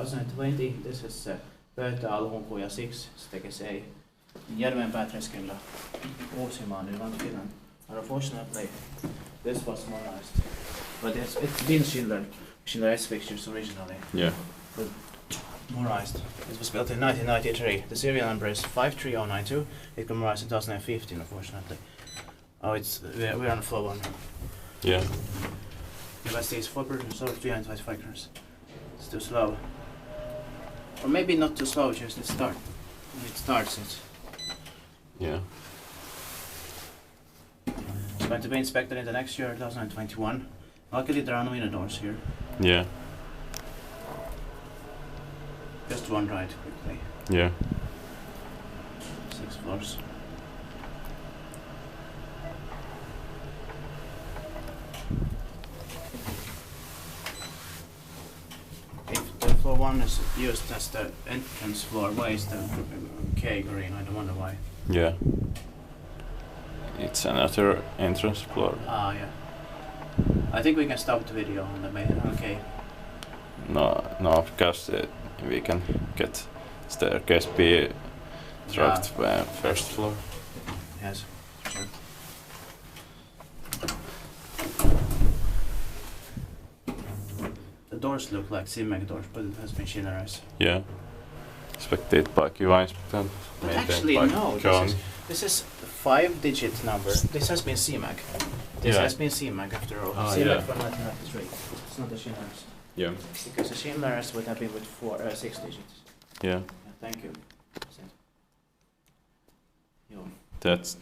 2020. This is Pöytäalhonkuja 6, Stekes A. Järvenpää Schindler. Uusimaa, Finland. Unfortunately, this was modernized. But it's been Schindler S fixtures originally. Yeah. But modernized. It was built in 1993. The serial number is 53092. It got modernized in 2015, unfortunately. Oh, we're on the floor one. Yeah. Capacity is 4%, so 325 grams. It's too slow. Or maybe not too slow, just it starts it. Yeah. It's going to be inspected in the next year, 2021. Luckily there are no inner doors here. Yeah. Just one ride quickly. Yeah. 6 floors. If the floor 1 is used as the entrance floor, why is the K green? I don't wonder why. Yeah. It's another entrance floor. Ah, yeah. I think we can stop the video on the main. Okay. No, because we can get staircase B tracked by first floor. Yes. Sure. The doors look like Semag doors, but it has been Schindler's. Yeah. Inspected by QI inspector. But actually, no. This is a 5-digit number. This has been Semag. This has been Semag after all. Semag from 1993. It's not the Schindler's. Yeah. Because the Schindler's would have been with 6 digits. Yeah. Thank you. That's